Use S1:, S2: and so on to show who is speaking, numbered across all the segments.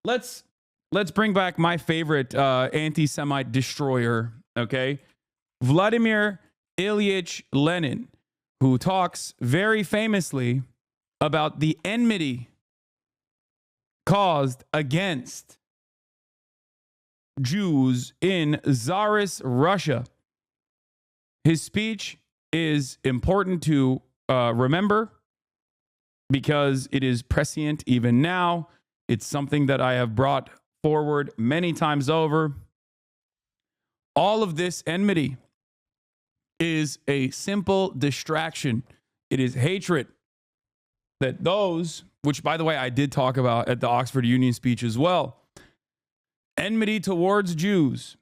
S1: let's bring back my favorite anti-Semite destroyer, okay? Vladimir Ilyich Lenin, who talks very famously about the enmity caused against Jews in Tsarist Russia. His speech is important to remember because it is prescient even now. It's something that I have brought forward many times over. All of this enmity is a simple distraction. It is hatred that those, which by the way, I did talk about at the Oxford Union speech as well. Enmity towards Jews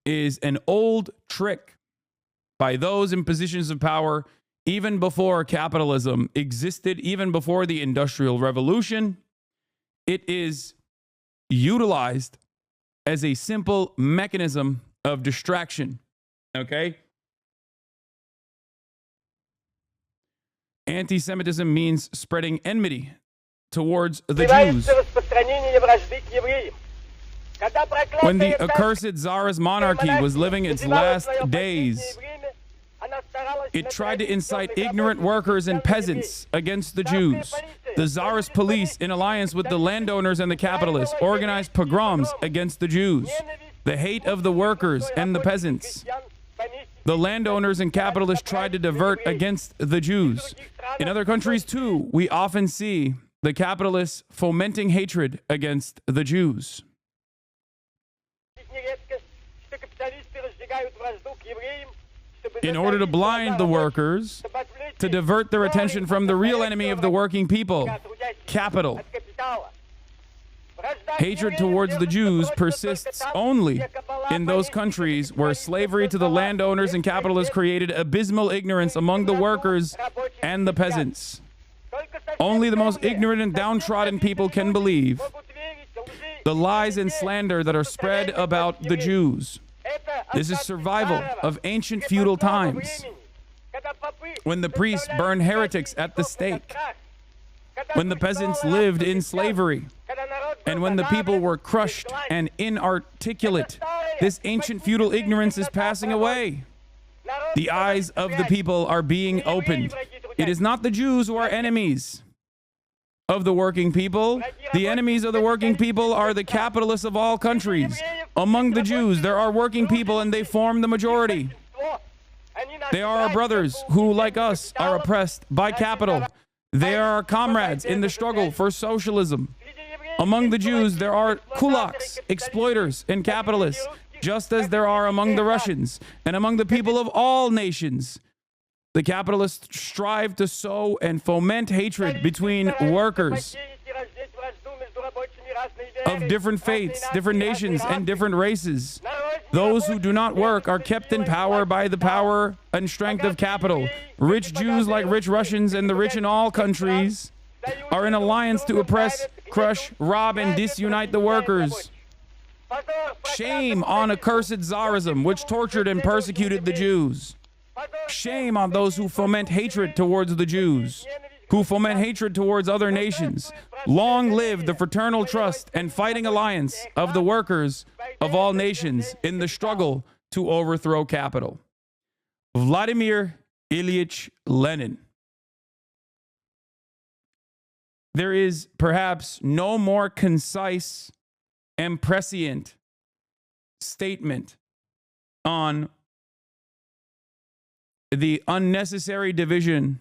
S1: is an old trick by those in positions of power even before capitalism existed, even before the Industrial Revolution. It is utilized as a simple mechanism of distraction, okay? Anti-Semitism means spreading enmity towards the Jews. When the accursed Tsarist monarchy was living its last days, it tried to incite ignorant workers and peasants against the Jews. The Tsarist police, in alliance with the landowners and the capitalists, organized pogroms against the Jews. The hate of the workers and the peasants. The landowners and capitalists tried to divert against the Jews. In other countries, too, we often see the capitalists fomenting hatred against the Jews. In order to blind the workers, to divert their attention from the real enemy of the working people, capital. Hatred towards the Jews persists only in those countries where slavery to the landowners and capitalists created abysmal ignorance among the workers and the peasants. Only the most ignorant and downtrodden people can believe the lies and slander that are spread about the Jews. This is survival of ancient feudal times, when the priests burned heretics at the stake, when the peasants lived in slavery, and when the people were crushed and inarticulate. This ancient feudal ignorance is passing away. The eyes of the people are being opened. It is not the Jews who are enemies of the working people. The enemies of the working people are the capitalists of all countries. Among the Jews, there are working people and they form the majority. They are our brothers who, like us, are oppressed by capital. They are our comrades in the struggle for socialism. Among the Jews, there are kulaks, exploiters, and capitalists, just as there are among the Russians and among the people of all nations. The capitalists strive to sow and foment hatred between workers of different faiths, different nations, and different races. Those who do not work are kept in power by the power and strength of capital. Rich Jews, like rich Russians and the rich in all countries, are in alliance to oppress, crush, rob, and disunite the workers. Shame on accursed Tsarism, which tortured and persecuted the Jews. Shame on those who foment hatred towards the Jews, who foment hatred towards other nations. Long live the fraternal trust and fighting alliance of the workers of all nations in the struggle to overthrow capital. Vladimir Ilyich Lenin. There is perhaps no more concise and prescient statement on the unnecessary division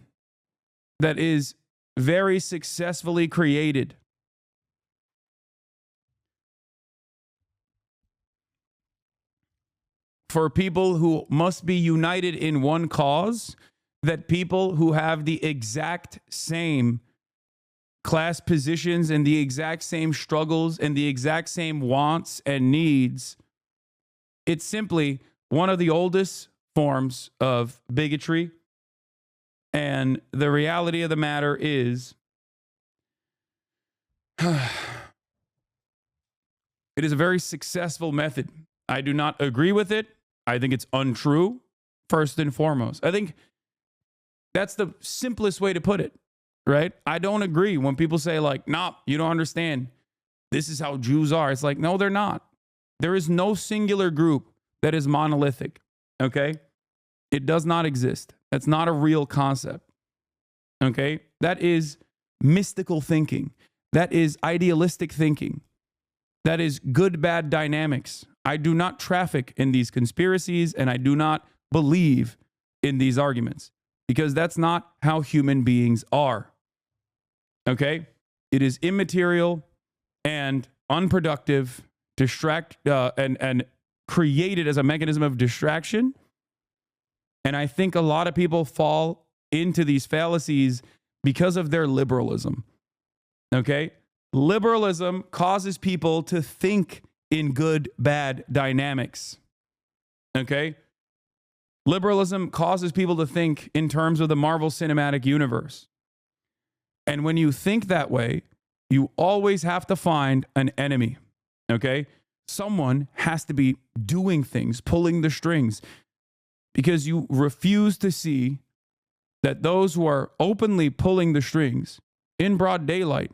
S1: that is very successfully created for people who must be united in one cause, that people who have the exact same class positions and the exact same struggles and the exact same wants and needs. It's simply one of the oldest forms of bigotry. And the reality of the matter is, it is a very successful method. I do not agree with it. I think it's untrue, first and foremost. I think that's the simplest way to put it, right? I don't agree when people say like, nah, you don't understand. this is how Jews are. It's like, no, they're not. There is no singular group that is monolithic, okay? It does not exist. That's not a real concept, okay? That is mystical thinking. That is idealistic thinking. That is good-bad dynamics. I do not traffic in these conspiracies, and I do not believe in these arguments because that's not how human beings are, okay? It is immaterial and unproductive, and created as a mechanism of distraction. And I think a lot of people fall into these fallacies because of their liberalism. Okay? Liberalism causes people to think in good, bad dynamics. Okay? Liberalism causes people to think in terms of the Marvel Cinematic Universe. And when you think that way, you always have to find an enemy. Okay? Someone has to be doing things, pulling the strings, because you refuse to see that those who are openly pulling the strings in broad daylight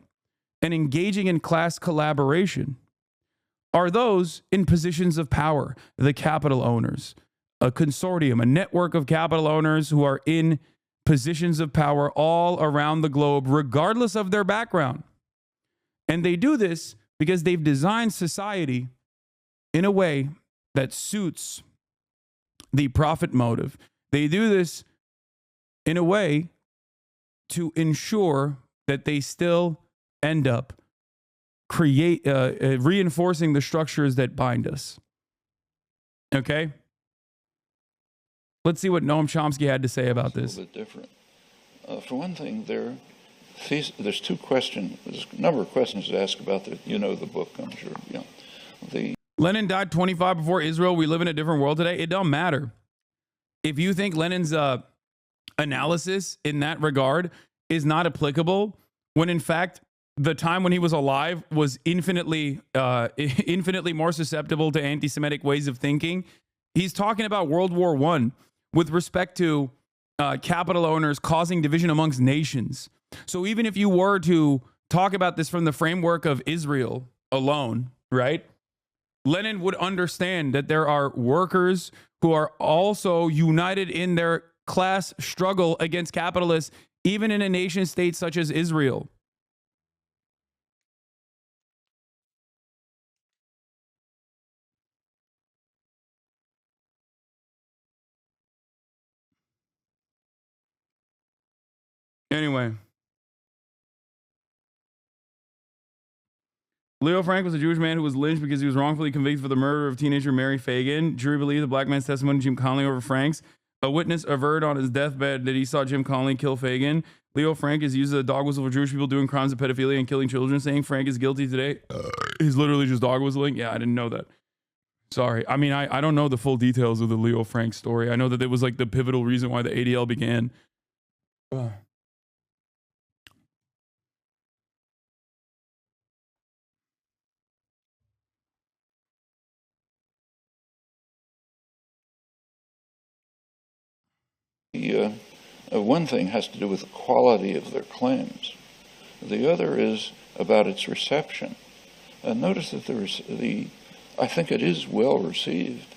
S1: and engaging in class collaboration are those in positions of power, the capital owners, a consortium, a network of capital owners who are in positions of power all around the globe, regardless of their background. And they do this because they've designed society in a way that suits the profit motive. They do this in a way to ensure that they still end up reinforcing the structures that bind us. Okay? Let's see what Noam Chomsky had to say about this.
S2: A little bit different. For one thing, there's two questions. There's a number of questions to ask about the book, I'm sure.
S1: Lenin died 25 before Israel. We live in a different world today. It don't matter. If you think Lenin's analysis in that regard is not applicable, when in fact the time when he was alive was infinitely more susceptible to anti-Semitic ways of thinking. He's talking about World War I with respect to capital owners causing division amongst nations. So even if you were to talk about this from the framework of Israel alone, right? Lenin would understand that there are workers who are also united in their class struggle against capitalists, even in a nation state such as Israel. Anyway. Leo Frank was a Jewish man who was lynched because he was wrongfully convicted for the murder of teenager Mary Fagan. Jury believed the black man's testimony to Jim Conley over Frank's. A witness averred on his deathbed that he saw Jim Conley kill Fagan. Leo Frank is used as a dog whistle for Jewish people doing crimes of pedophilia and killing children, saying Frank is guilty today. He's literally just dog whistling. Yeah, I didn't know that. Sorry. I mean, I don't know the full details of the Leo Frank story. I know that it was like the pivotal reason why the ADL began.
S2: One thing has to do with the quality of their claims. The other is about its reception. Notice that I think it is well received,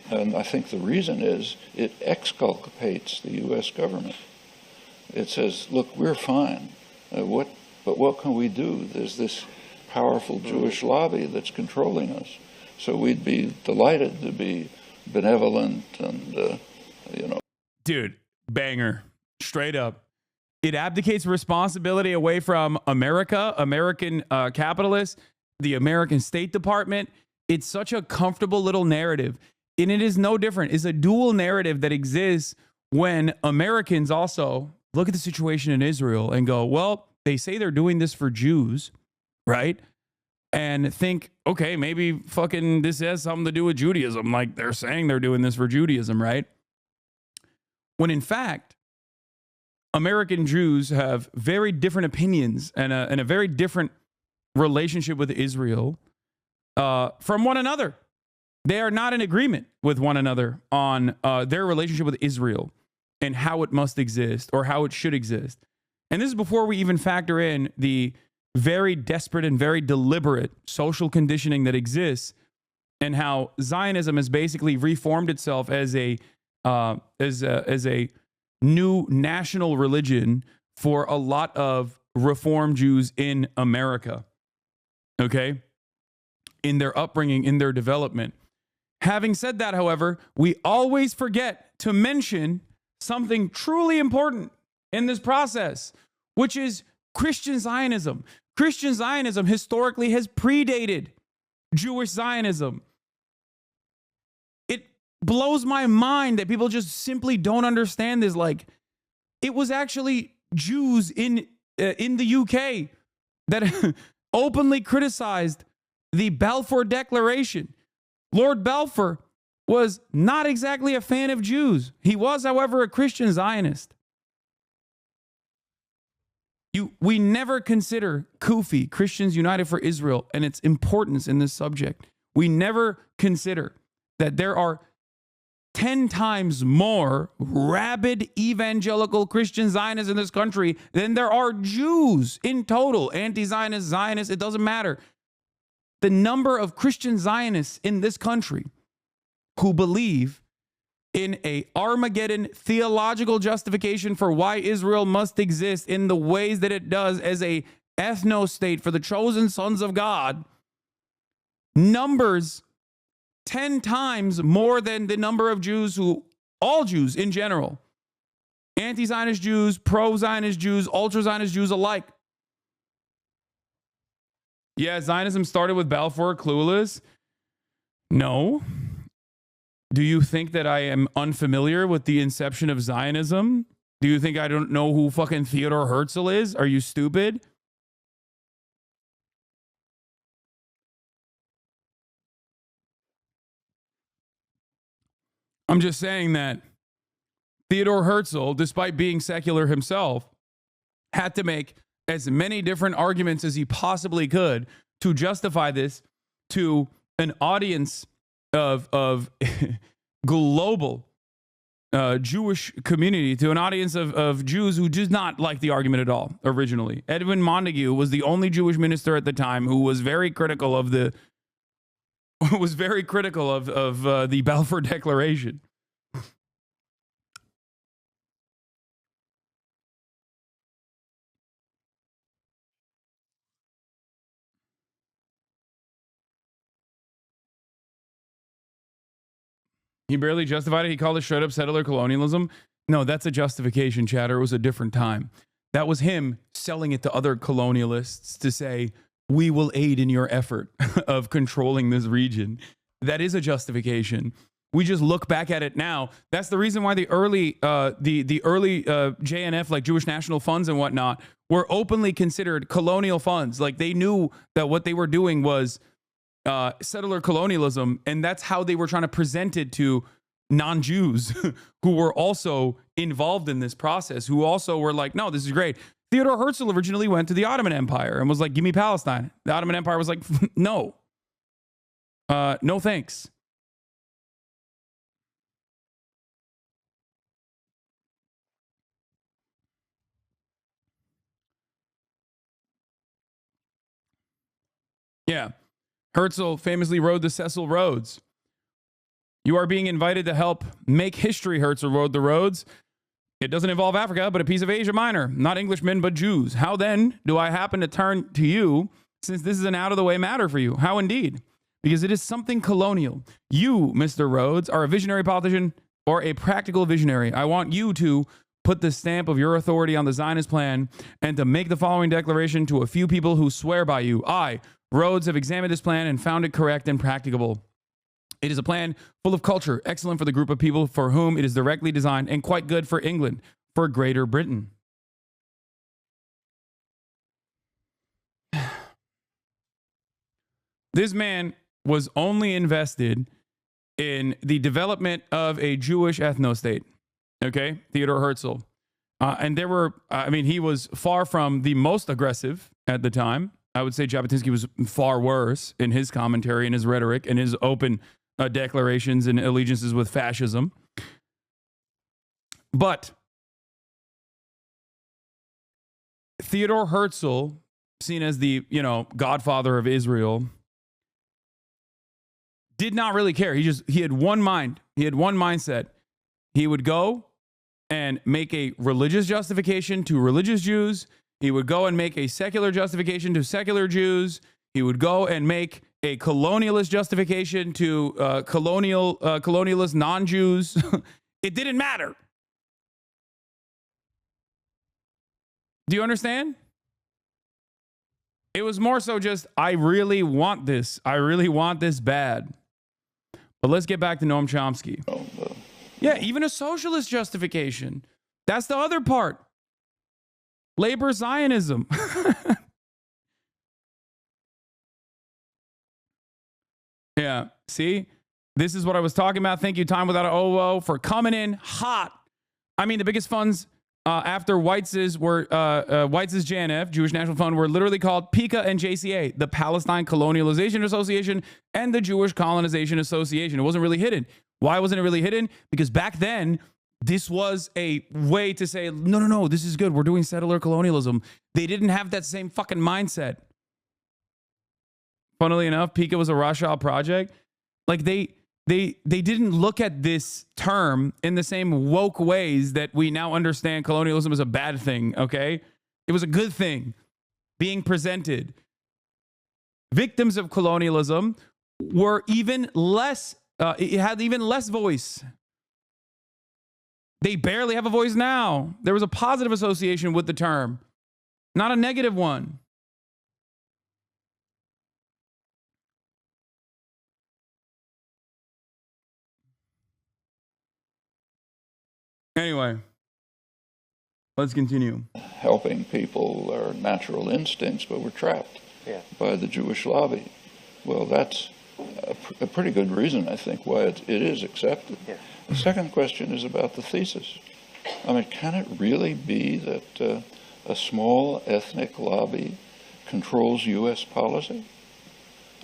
S2: and I think the reason is it exculpates the U.S. government. It says, look, we're fine. But what can we do? There's this powerful Jewish lobby that's controlling us. So we'd be delighted to be benevolent and,
S1: Dude, banger. Straight up. It abdicates responsibility away from America, American capitalists, the American State Department. It's such a comfortable little narrative. And it is no different. It's a dual narrative that exists when Americans also look at the situation in Israel and go, well, they say they're doing this for Jews, right? And think, okay, maybe fucking this has something to do with Judaism. Like they're saying they're doing this for Judaism, right? When in fact, American Jews have very different opinions and a very different relationship with Israel from one another. They are not in agreement with one another on their relationship with Israel and how it must exist or how it should exist. And this is before we even factor in the very desperate and very deliberate social conditioning that exists, and how Zionism has basically reformed itself as a new national religion for a lot of Reform Jews in America. Okay? In their upbringing, in their development. Having said that, however, we always forget to mention something truly important in this process, which is Christian Zionism. Christian Zionism historically has predated Jewish Zionism. It blows my mind that people just simply don't understand this. Like, it was actually Jews in the UK that openly criticized the Balfour Declaration. Lord Balfour was not exactly a fan of Jews. He was, however, a Christian Zionist. We never consider CUFI, Christians United for Israel, and its importance in this subject. We never consider that there are 10 times more rabid evangelical Christian Zionists in this country than there are Jews in total. Anti-Zionist, Zionists, it doesn't matter. The number of Christian Zionists in this country who believe in a Armageddon theological justification for why Israel must exist in the ways that it does as a ethno-state for the chosen sons of God numbers 10 times more than the number of Jews all Jews in general, anti-Zionist Jews, pro-Zionist Jews, ultra-Zionist Jews alike. Yeah, Zionism started with Balfour, clueless. No. Do you think that I am unfamiliar with the inception of Zionism? Do you think I don't know who fucking Theodor Herzl is? Are you stupid? I'm just saying that Theodor Herzl, despite being secular himself, had to make as many different arguments as he possibly could to justify this to an audience of global Jewish community, to an audience of Jews who did not like the argument at all originally. Edwin Montague was the only Jewish minister at the time who was very critical of the Balfour Declaration. He barely justified it. He called it straight up settler colonialism. No, that's a justification, chatter. It was a different time. That was him selling it to other colonialists to say, we will aid in your effort of controlling this region. That is a justification. We just look back at it now. That's the reason why the early JNF, like Jewish National Funds and whatnot, were openly considered colonial funds. Like, they knew that what they were doing was settler colonialism, and that's how they were trying to present it to non-Jews who were also involved in this process, who also were like, no, this is great. Theodor Herzl originally went to the Ottoman Empire and was like, give me Palestine. The Ottoman Empire was like, no. No thanks. Yeah. Herzl famously rode the Cecil roads. You are being invited to help make history, Herzl rode the roads. It doesn't involve Africa, but a piece of Asia Minor. Not Englishmen, but Jews. How then do I happen to turn to you, since this is an out-of-the-way matter for you? How indeed? Because it is something colonial. You, Mr. Rhodes, are a visionary politician or a practical visionary. I want you to put the stamp of your authority on the Zionist plan and to make the following declaration to a few people who swear by you. I, Rhodes, have examined this plan and found it correct and practicable. It is a plan full of culture, excellent for the group of people for whom it is directly designed, and quite good for England, for Greater Britain. This man was only invested in the development of a Jewish ethno-state, okay? Theodor Herzl. And there were, he was far from the most aggressive at the time. I would say Jabotinsky was far worse in his commentary and his rhetoric and his open declarations and allegiances with fascism. But Theodor Herzl seen as the, godfather of Israel, did not really care. He had one mind. He had one mindset. He would go and make a religious justification to religious Jews. He would go and make a secular justification to secular Jews. He would go and make a colonialist justification to colonialist non-Jews. It didn't matter. Do you understand? It was more so just, I really want this. I really want this bad. But let's get back to Noam Chomsky. Yeah, even a socialist justification. That's the other part. Labor Zionism. Yeah, see? This is what I was talking about. Thank you, Time Without an OO, for coming in hot. I mean, the biggest funds after Weitz's were Weitz's JNF, Jewish National Fund, were literally called PICA and JCA, the Palestine Colonialization Association and the Jewish Colonization Association. It wasn't really hidden. Why wasn't it really hidden? Because back then, this was a way to say, no, this is good. We're doing settler colonialism. They didn't have that same fucking mindset. Funnily enough, PICA was a Rothschild project. Like they didn't look at this term in the same woke ways that we now understand colonialism as a bad thing, okay? It was a good thing being presented. Victims of colonialism were even less, it had even less voice. They barely have a voice now. There was a positive association with the term, not a negative one. Anyway, let's continue.
S2: Helping people are natural instincts, but we're trapped by the Jewish lobby. Well, that's a pretty good reason, I think, why it is accepted. Yeah. The second question is about the thesis. I mean, can it really be that a small ethnic lobby controls U.S. policy?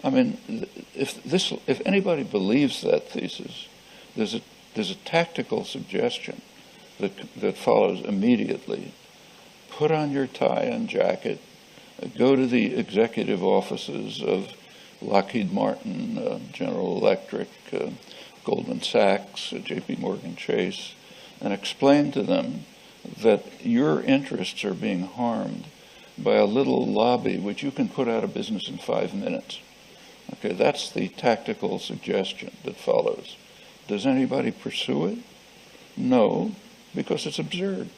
S2: I mean, if anybody believes that thesis, there's a tactical suggestion that follows immediately. Put on your tie and jacket, go to the executive offices of Lockheed Martin, General Electric, Goldman Sachs, JP Morgan Chase, and explain to them that your interests are being harmed by a little lobby which you can put out of business in 5 minutes. Okay, that's the tactical suggestion that follows. Does anybody pursue it? No, because it's absurd.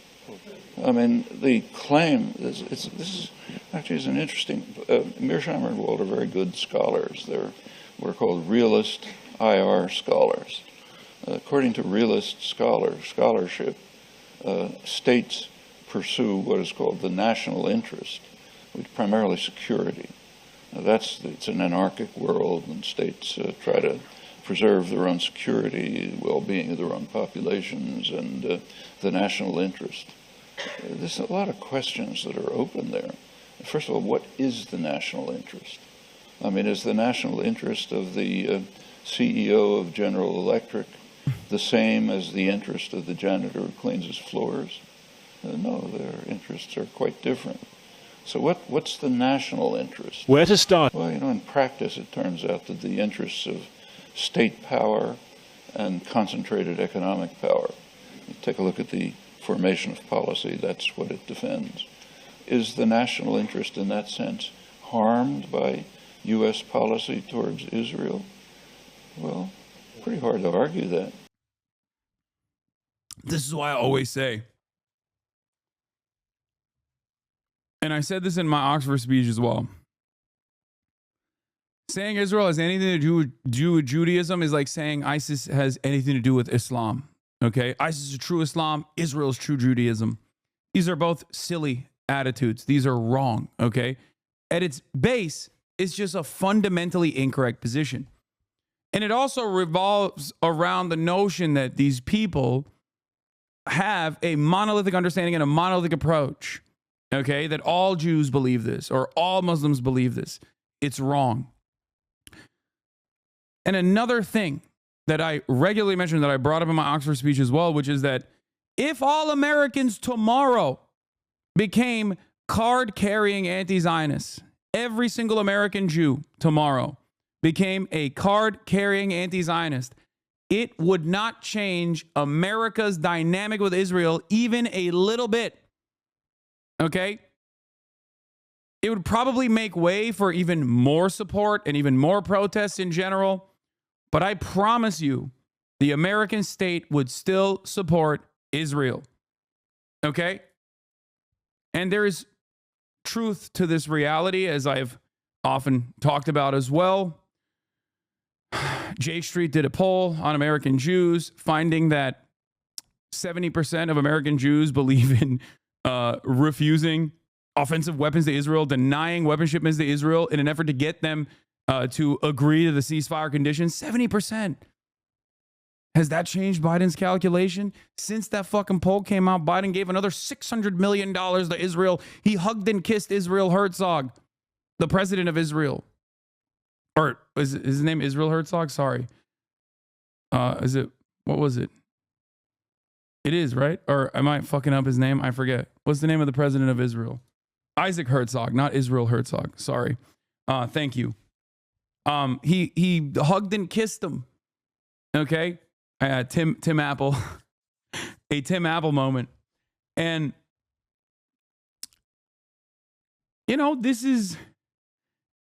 S2: I mean, the claim, this is actually an interesting, Mearsheimer and Wald are very good scholars. We're called realist IR scholars. According to realist scholarship, states pursue what is called the national interest, which is primarily security. It's an anarchic world, and states try to preserve their own security, well-being of their own populations, and the national interest. There's a lot of questions that are open there. First of all, what is the national interest? I mean, is the national interest of the CEO of General Electric the same as the interest of the janitor who cleans his floors? No, their interests are quite different. So what's the national interest?
S3: Where to start?
S2: Well, in practice, it turns out that the interests of state power and concentrated economic power. You take a look at the formation of policy, that's what it defends. Is the national interest in that sense harmed by U.S. policy towards Israel? Well, pretty hard to argue that.
S1: This is why I always say, and I said this in my Oxford speech as well, saying Israel has anything to do with Judaism is like saying ISIS has anything to do with Islam. Okay? ISIS is true Islam, Israel is true Judaism. These are both silly attitudes. These are wrong. Okay? At its base, it's just a fundamentally incorrect position. And it also revolves around the notion that these people have a monolithic understanding and a monolithic approach. Okay? That all Jews believe this or all Muslims believe this. It's wrong. And another thing that I regularly mention that I brought up in my Oxford speech as well, which is that if all Americans tomorrow became card-carrying anti-Zionists, every single American Jew tomorrow became a card-carrying anti-Zionist, it would not change America's dynamic with Israel even a little bit. Okay? It would probably make way for even more support and even more protests in general. But I promise you, the American state would still support Israel. Okay? And there is truth to this reality, as I've often talked about as well. J Street did a poll on American Jews, finding that 70% of American Jews believe in refusing offensive weapons to Israel, denying weapon shipments to Israel in an effort to get them to agree to the ceasefire conditions. 70%. Has that changed Biden's calculation? Since that fucking poll came out, Biden gave another $600 million to Israel. He hugged and kissed Israel Herzog, the president of Israel. Or is his name Israel Herzog? Sorry. Is it, what was it? It is, right? Or am I fucking up his name? I forget. What's the name of the president of Israel? Isaac Herzog, not Israel Herzog. Sorry. Thank you. He hugged and kissed him. Okay? Tim Apple. A Tim Apple moment. And, you know, this is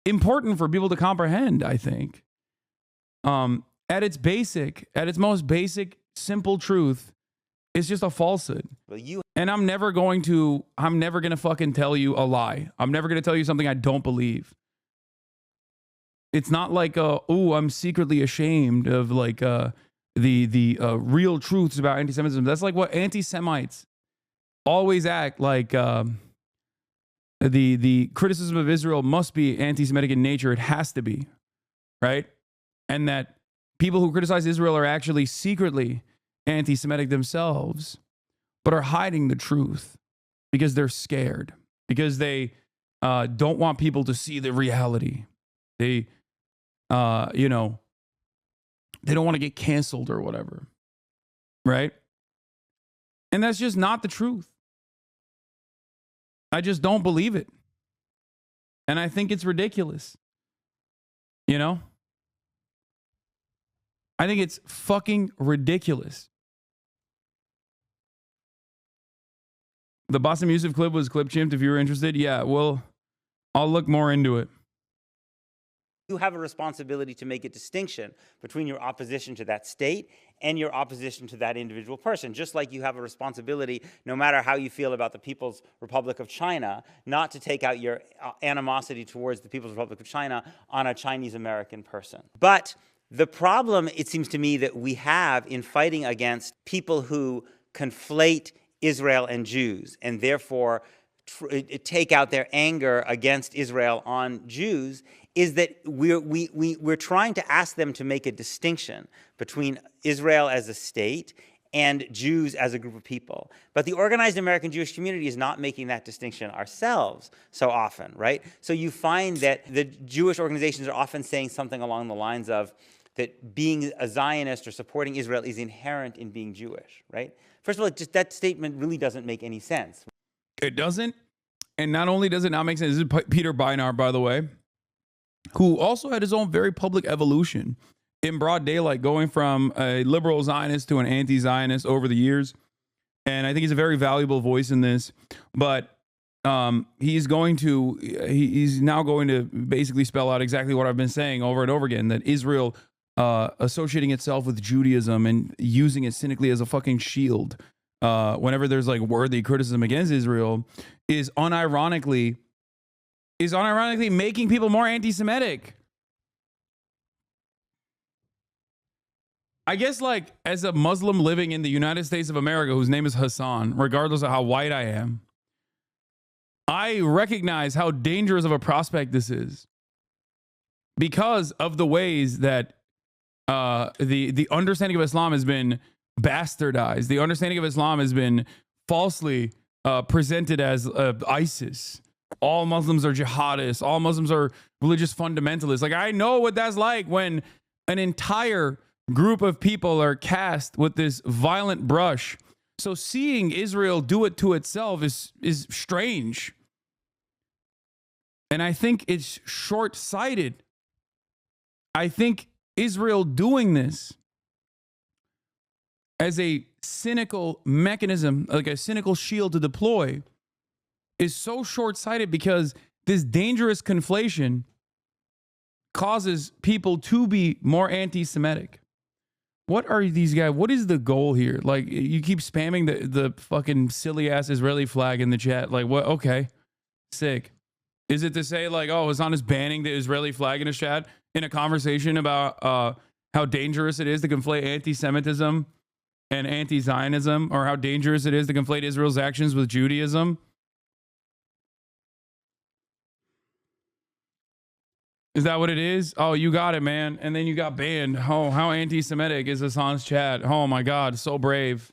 S1: important for people to comprehend, I think. At its most basic, simple truth, it's just a falsehood. And I'm never going to fucking tell you a lie. I'm never going to tell you something I don't believe. It's not like, I'm secretly ashamed of like the real truths about anti-Semitism. That's like what anti-Semites always act like. The criticism of Israel must be anti-Semitic in nature. It has to be, right? And that people who criticize Israel are actually secretly anti-Semitic themselves, but are hiding the truth because they're scared, because they don't want people to see the reality. They, they don't want to get canceled or whatever, right? And that's just not the truth. I just don't believe it. And I think it's ridiculous. You know? I think it's fucking ridiculous. The Boston Music clip was clip chimped if you were interested. Yeah, well, I'll look more into it.
S3: You have a responsibility to make a distinction between your opposition to that state and your opposition to that individual person, just like you have a responsibility, no matter how you feel about the People's Republic of China, not to take out your animosity towards the People's Republic of China on a Chinese-American person. But the problem, it seems to me, that we have in fighting against people who conflate Israel and Jews and therefore take out their anger against Israel on Jews is that we're trying to ask them to make a distinction between Israel as a state and Jews as a group of people. But the organized American Jewish community is not making that distinction ourselves so often, right? So you find that the Jewish organizations are often saying something along the lines of that being a Zionist or supporting Israel is inherent in being Jewish, right? First of all, just that statement really doesn't make any sense.
S1: It doesn't. And not only does it not make sense, this is Peter Beinart, by the way, who also had his own very public evolution in broad daylight, going from a liberal Zionist to an anti-Zionist over the years. And I think he's a very valuable voice in this. But he's now going to basically spell out exactly what I've been saying over and over again, that Israel associating itself with Judaism and using it cynically as a fucking shield whenever there's like worthy criticism against Israel is unironically making people more anti-Semitic. I guess, like, as a Muslim living in the United States of America whose name is Hasan, regardless of how white I am, I recognize how dangerous of a prospect this is because of the ways that the understanding of Islam has been bastardized. The understanding of Islam has been falsely presented as ISIS. All Muslims are jihadists. All Muslims are religious fundamentalists. Like, I know what that's like when an entire group of people are cast with this violent brush. So seeing Israel do it to itself is strange. And I think it's short-sighted. I think Israel doing this as a cynical mechanism, like a cynical shield to deploy, is so short-sighted because this dangerous conflation causes people to be more anti-Semitic. What are these guys? What is the goal here? Like, you keep spamming the fucking silly-ass Israeli flag in the chat. Like, what? Okay. Sick. Is it to say, like, oh, Hasan is banning the Israeli flag in his chat in a conversation about how dangerous it is to conflate anti-Semitism and anti-Zionism, or how dangerous it is to conflate Israel's actions with Judaism? Is that what it is? Oh, you got it, man. And then you got banned. Oh, how anti-Semitic is Hasan's chat? Oh my God, so brave.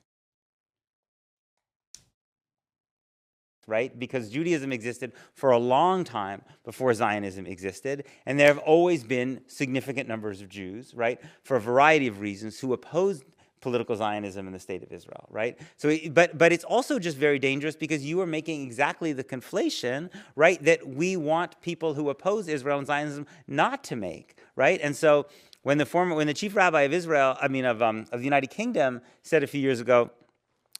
S3: Right? Because Judaism existed for a long time before Zionism existed, and there have always been significant numbers of Jews, right, for a variety of reasons, who opposed political Zionism in the state of Israel, right? So, but it's also just very dangerous because you are making exactly the conflation, right, that we want people who oppose Israel and Zionism not to make, right? And so when the chief rabbi of Israel, of the United Kingdom, said a few years ago,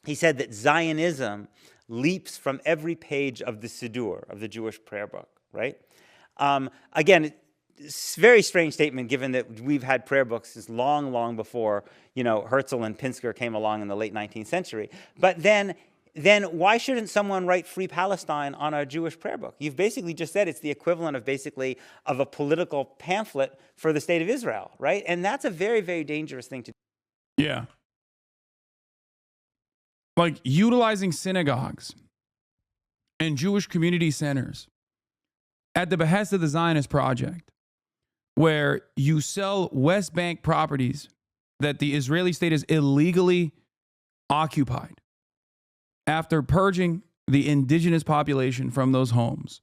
S3: he said that Zionism leaps from every page of the Siddur, of the Jewish prayer book, right? Again, it's a very strange statement given that we've had prayer books since long, long before, Herzl and Pinsker came along in the late 19th century. But then why shouldn't someone write Free Palestine on a Jewish prayer book? You've basically just said it's the equivalent of a political pamphlet for the state of Israel, right? And that's a very, very dangerous thing to do.
S1: Yeah. Like, utilizing synagogues and Jewish community centers at the behest of the Zionist project, where you sell West Bank properties that the Israeli state has illegally occupied after purging the indigenous population from those homes,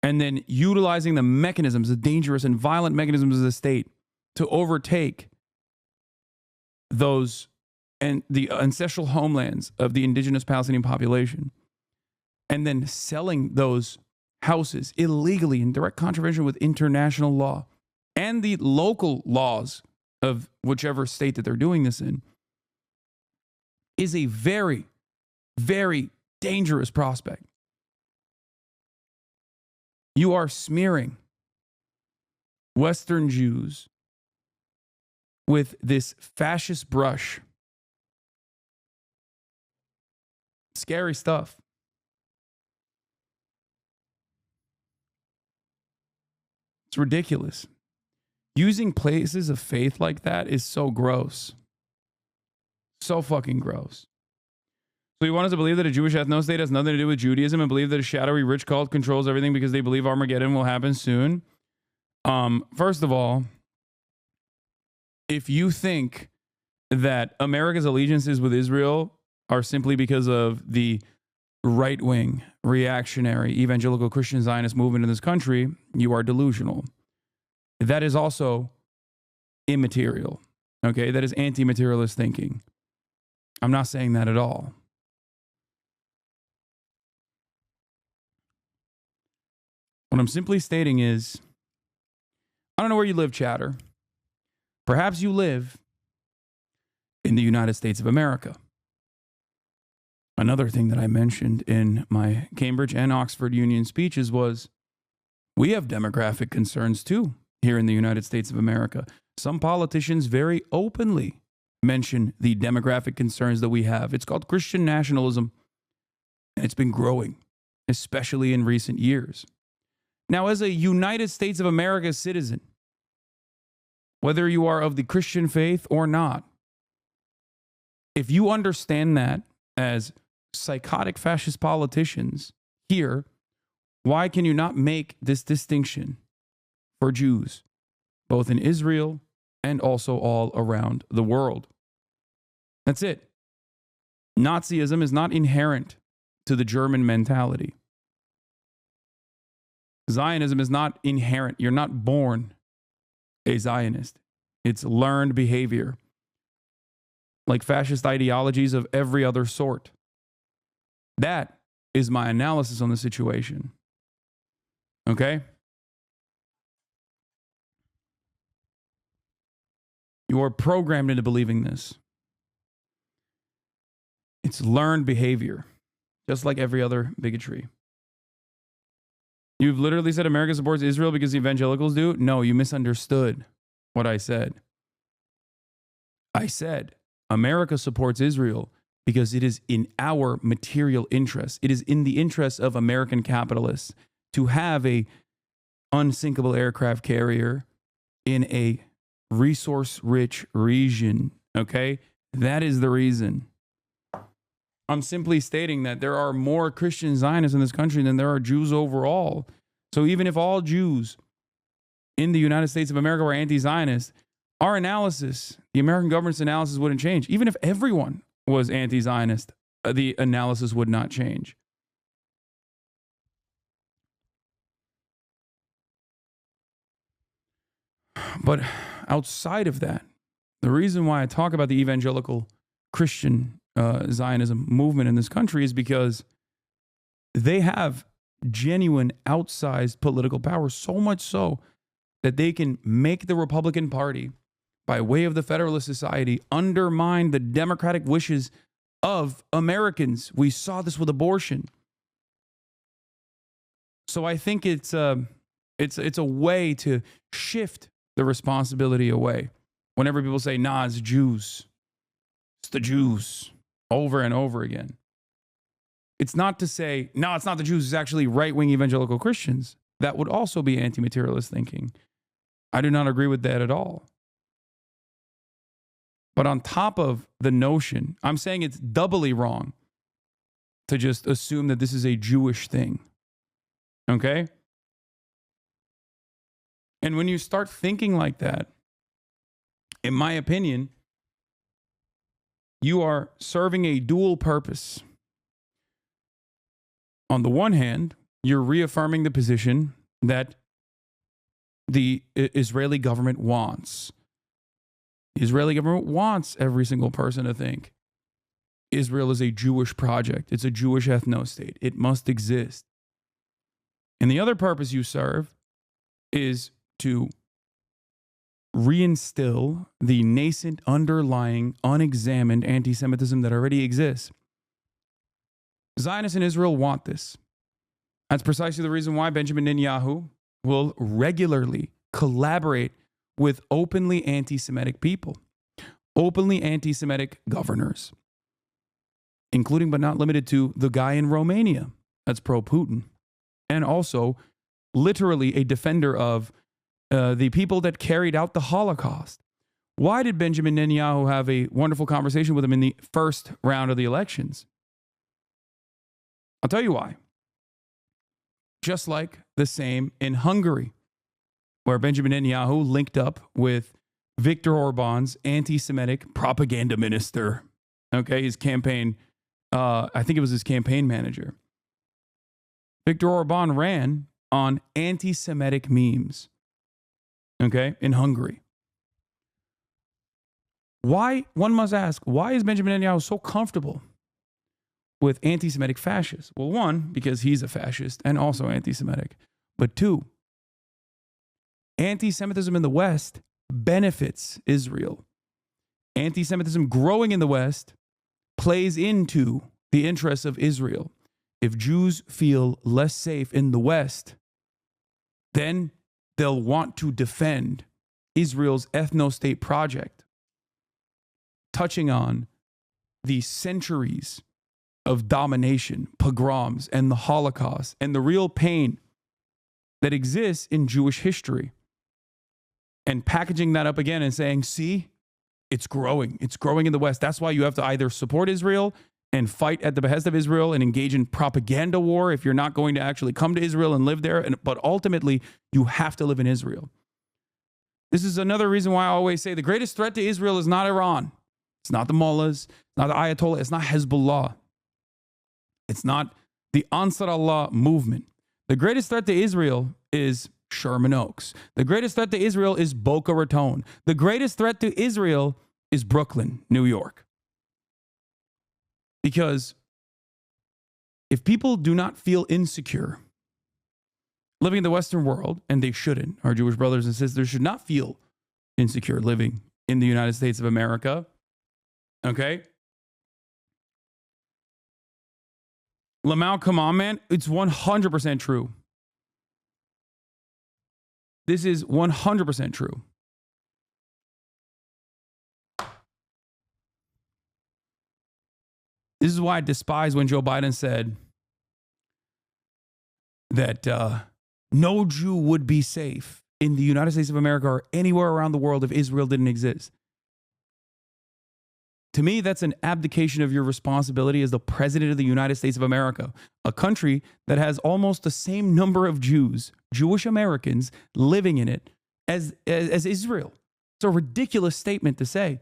S1: and then utilizing the mechanisms, the dangerous and violent mechanisms of the state to overtake those and the ancestral homelands of the indigenous Palestinian population, and then selling those houses illegally in direct contravention with international law and the local laws of whichever state that they're doing this in, is a very, very dangerous prospect. You are smearing Western Jews with this fascist brush. Scary stuff. It's ridiculous. Using places of faith like that is so gross. So fucking gross. So you want us to believe that a Jewish ethno-state has nothing to do with Judaism, and believe that a shadowy rich cult controls everything because they believe Armageddon will happen soon? First of all, if you think that America's allegiances with Israel are simply because of the right-wing, reactionary, evangelical Christian Zionist movement in this country, you are delusional. That is also immaterial, okay? That is anti-materialist thinking. I'm not saying that at all. What I'm simply stating is, I don't know where you live, chatter. Perhaps you live in the United States of America. Another thing that I mentioned in my Cambridge and Oxford Union speeches was, we have demographic concerns too here in the United States of America. Some politicians very openly mention the demographic concerns that we have. It's called Christian nationalism, and it's been growing, especially in recent years. Now, as a United States of America citizen, whether you are of the Christian faith or not, if you understand that as psychotic fascist politicians here, why can you not make this distinction for Jews, both in Israel and also all around the world? That's it. Nazism is not inherent to the German mentality. Zionism is not inherent. You're not born a Zionist. It's learned behavior, like fascist ideologies of every other sort. That is my analysis on the situation. Okay? You are programmed into believing this. It's learned behavior, just like every other bigotry. You've literally said America supports Israel because the evangelicals do? No, you misunderstood what I said. I said America supports Israel because it is in our material interest. It is in the interest of American capitalists to have a unsinkable aircraft carrier in a resource-rich region, okay? That is the reason. I'm simply stating that there are more Christian Zionists in this country than there are Jews overall. So even if all Jews in the United States of America were anti-Zionist, our analysis, the American government's analysis wouldn't change. Even if everyone was anti-Zionist, the analysis would not change. But outside of that, the reason why I talk about the evangelical Christian Zionism movement in this country is because they have genuine outsized political power, so much so that they can make the Republican Party, by way of the Federalist Society, undermine the democratic wishes of Americans. We saw this with abortion. So I think it's a way to shift the responsibility away. Whenever people say, nah, it's Jews, it's the Jews, over and over again. It's not to say, no, it's not the Jews, it's actually right-wing evangelical Christians. That would also be anti-materialist thinking. I do not agree with that at all. But on top of the notion, I'm saying it's doubly wrong to just assume that this is a Jewish thing. Okay? And when you start thinking like that, in my opinion, you are serving a dual purpose. On the one hand, you're reaffirming the position that the Israeli government wants. The Israeli government wants every single person to think Israel is a Jewish project. It's a Jewish ethno-state. It must exist. And the other purpose you serve is to reinstill the nascent, underlying, unexamined anti-Semitism that already exists. Zionists in Israel want this. That's precisely the reason why Benjamin Netanyahu will regularly collaborate with openly anti-Semitic people, openly anti-Semitic governors, including but not limited to the guy in Romania that's pro-Putin, and also literally a defender of the people that carried out the Holocaust. Why did Benjamin Netanyahu have a wonderful conversation with him in the first round of the elections? I'll tell you why. Just like the same in Hungary, where Benjamin Netanyahu linked up with Viktor Orban's anti-Semitic propaganda minister. Okay, his campaign, I think it was his campaign manager. Viktor Orban ran on anti-Semitic memes. Okay, in Hungary. Why, one must ask, why is Benjamin Netanyahu so comfortable with anti-Semitic fascists? Well, one, because he's a fascist and also anti-Semitic. But two, anti-Semitism in the West benefits Israel. Anti-Semitism growing in the West plays into the interests of Israel. If Jews feel less safe in the West, then they'll want to defend Israel's ethno-state project, touching on the centuries of domination, pogroms, and the Holocaust, and the real pain that exists in Jewish history. And packaging that up again and saying, see, it's growing. It's growing in the West. That's why you have to either support Israel and fight at the behest of Israel and engage in propaganda war if you're not going to actually come to Israel and live there. But ultimately, you have to live in Israel. This is another reason why I always say the greatest threat to Israel is not Iran. It's not the mullahs. It's not the Ayatollah. It's not Hezbollah. It's not the Ansar Allah movement. The greatest threat to Israel is Sherman Oaks. The greatest threat to Israel is Boca Raton. The greatest threat to Israel is Brooklyn, New York. Because if people do not feel insecure living in the Western world, and they shouldn't, our Jewish brothers and sisters should not feel insecure living in the United States of America. Okay? Lamau, come on, man. It's 100% true. This is 100% true. This is why I despise when Joe Biden said that no Jew would be safe in the United States of America or anywhere around the world if Israel didn't exist. To me, that's an abdication of your responsibility as the president of the United States of America, a country that has almost the same number of Jews, Jewish Americans, living in it as Israel. It's a ridiculous statement to say.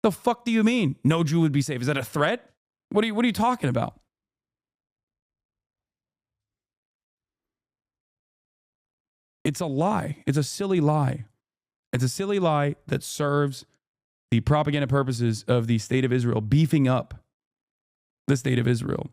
S1: The fuck do you mean no Jew would be safe? Is that a threat? What are you talking about? It's a lie. It's a silly lie. It's a silly lie that serves the propaganda purposes of the state of Israel, beefing up the state of Israel.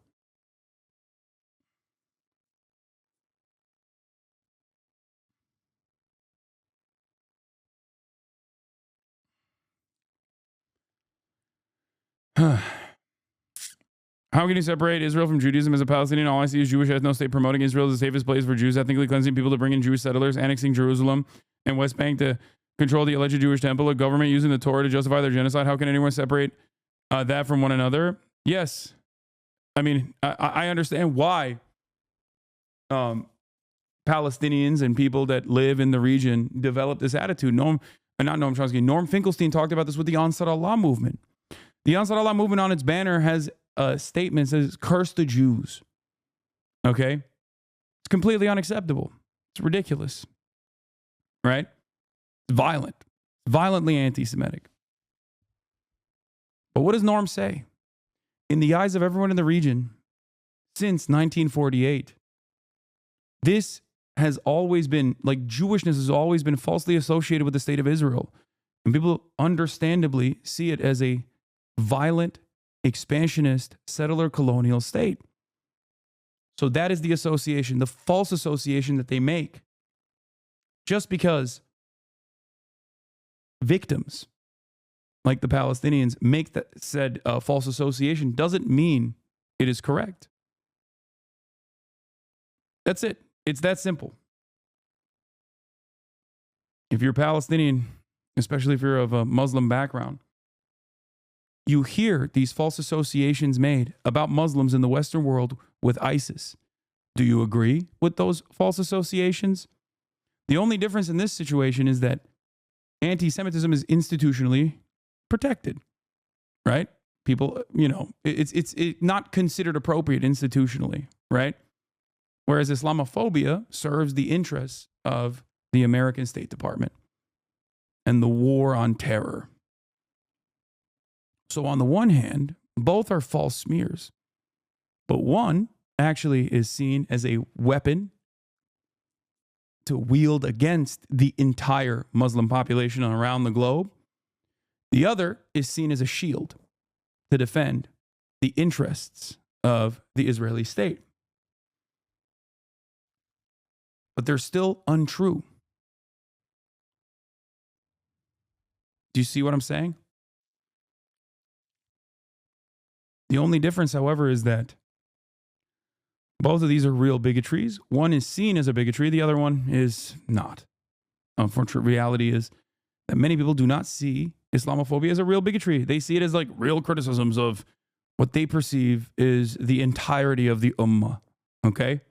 S1: How can you separate Israel from Judaism as a Palestinian? All I see is Jewish ethno state promoting Israel as the safest place for Jews, ethnically cleansing people to bring in Jewish settlers, annexing Jerusalem and West Bank to control the alleged Jewish temple, a government using the Torah to justify their genocide. How can anyone separate that from one another? Yes. I mean, I understand why Palestinians and people that live in the region develop this attitude. Not Noam Chomsky. Norm Finkelstein talked about this with the Ansar Allah movement. The Ansar Allah movement on its banner has a statement that says, curse the Jews. Okay? It's completely unacceptable. It's ridiculous. Right? It's violent. Violently anti-Semitic. But what does Norm say? In the eyes of everyone in the region, since 1948, this has always been, like Jewishness has always been falsely associated with the state of Israel. And people understandably see it as a violent, expansionist, settler colonial state. So that is the association, the false association that they make. Just because victims, like the Palestinians, make that said false association doesn't mean it is correct. That's it. It's that simple. If you're Palestinian, especially if you're of a Muslim background, you hear these false associations made about Muslims in the Western world with ISIS. Do you agree with those false associations? The only difference in this situation is that anti-Semitism is institutionally protected, right? People, it's not considered appropriate institutionally, right? Whereas Islamophobia serves the interests of the American State Department and the war on terror. So on the one hand, both are false smears, but one actually is seen as a weapon to wield against the entire Muslim population around the globe. The other is seen as a shield to defend the interests of the Israeli state. But they're still untrue. Do you see what I'm saying? The only difference, however, is that both of these are real bigotries. One is seen as a bigotry, the other one is not. Unfortunate reality is that many people do not see Islamophobia as a real bigotry. They see it as like real criticisms of what they perceive is the entirety of the ummah. Okay?